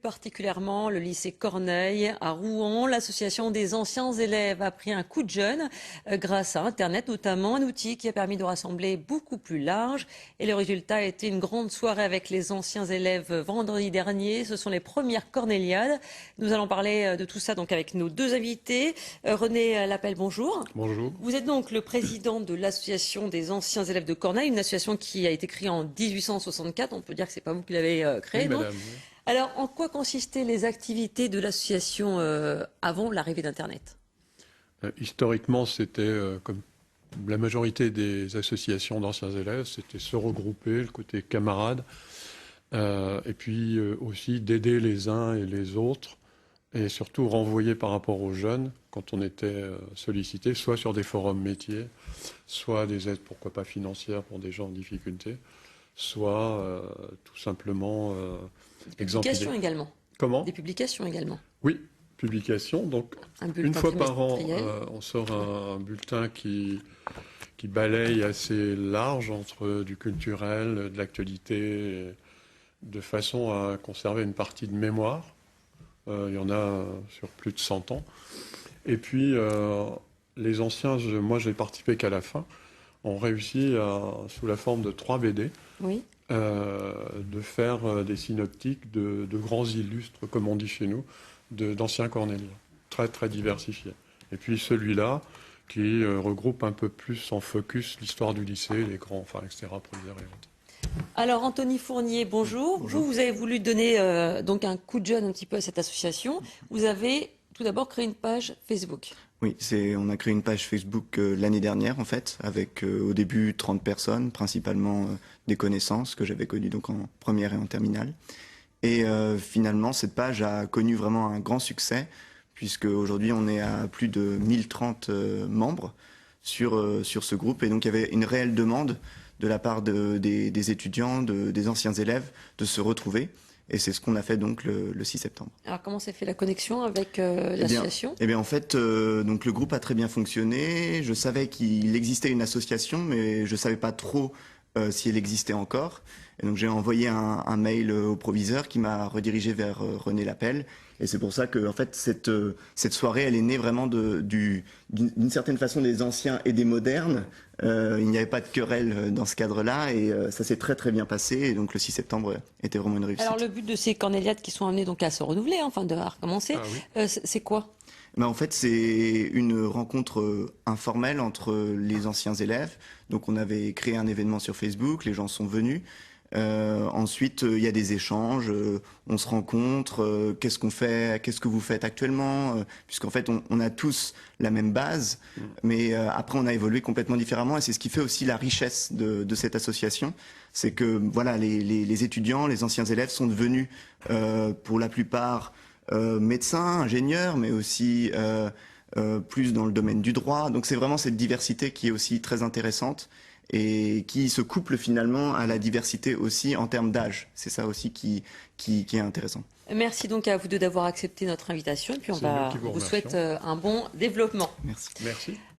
particulièrement le lycée Corneille à Rouen. L'association des anciens élèves a pris un coup de jeune grâce à Internet, notamment un outil qui a permis de rassembler beaucoup plus large. Et le résultat a été une grande soirée avec les anciens élèves vendredi dernier. Ce sont les premières Cornéliades. Nous allons parler de tout ça donc avec nos deux invités. René Lapelle, bonjour. Bonjour. Vous êtes donc le président de l'association des anciens élèves de Corneille, une association qui a été créée en 1864. On peut dire que c'est pas vous qui l'avez créée, Oui, non ? madame. Alors, en quoi consistaient les activités de l'association avant l'arrivée d'Internet ? Historiquement, c'était comme la majorité des associations d'anciens élèves, c'était se regrouper, le côté camarade, et puis aussi d'aider les uns et les autres, et surtout renvoyer par rapport aux jeunes quand on était sollicité, soit sur des forums métiers, soit des aides, pourquoi pas financières pour des gens en difficulté, soit tout simplement des publications également. Comment ? Des publications également. Oui, publication. Donc, une fois par an, on sort un bulletin qui balaye assez large entre du culturel, de l'actualité, de façon à conserver une partie de mémoire. Il y en a sur plus de 100 ans. Et puis, les anciens, moi j'ai participé qu'à la fin, ont réussi, sous la forme de 3 BD, oui. De faire des synoptiques de grands illustres, comme on dit chez nous, d'anciens cornéliens, très très diversifiés. Et puis celui-là, qui regroupe un peu plus en focus l'histoire du lycée, les grands, enfin, etc., pour les orienter. Alors Anthony Fournier, bonjour. Bonjour. Vous avez voulu donner donc un coup de jeune un petit peu à cette association. Vous avez tout d'abord créé une page Facebook. Oui, on a créé une page Facebook l'année dernière en fait, avec au début 30 personnes, principalement des connaissances que j'avais connues donc en première et en terminale. Et finalement, cette page a connu vraiment un grand succès, puisque aujourd'hui on est à plus de 1030 membres sur ce groupe. Et donc il y avait une réelle demande de la part des étudiants, des anciens élèves, de se retrouver. Et c'est ce qu'on a fait donc le 6 septembre. Alors comment s'est fait la connexion avec l'association ? Eh bien en fait, donc le groupe a très bien fonctionné. Je savais qu'il existait une association, mais je savais pas trop si elle existait encore. Et donc j'ai envoyé un mail au proviseur qui m'a redirigé vers René Lapelle. Et c'est pour ça que en fait cette soirée, elle est née vraiment d'une certaine façon des anciens et des modernes. Il n'y avait pas de querelle dans ce cadre-là et ça s'est très très bien passé. Et donc le 6 septembre était vraiment une réussite. Alors le but de ces Cornéliades qui sont amenées donc à se renouveler, enfin à recommencer, oui. C'est quoi ? Ben en fait, c'est une rencontre informelle entre les anciens élèves. Donc on avait créé un événement sur Facebook, les gens sont venus. Ensuite, il y a des échanges, on se rencontre, qu'est-ce qu'on fait, qu'est-ce que vous faites actuellement, puisqu'en fait on a tous la même base, mais après on a évolué complètement différemment et c'est ce qui fait aussi la richesse de cette association, c'est que voilà les étudiants, les anciens élèves sont devenus pour la plupart médecins, ingénieurs, mais aussi plus dans le domaine du droit. Donc c'est vraiment cette diversité qui est aussi très intéressante et qui se couple finalement à la diversité aussi en termes d'âge. C'est ça aussi qui est intéressant. Merci donc à vous deux d'avoir accepté notre invitation et puis on vous souhaite un bon développement. Merci. Merci.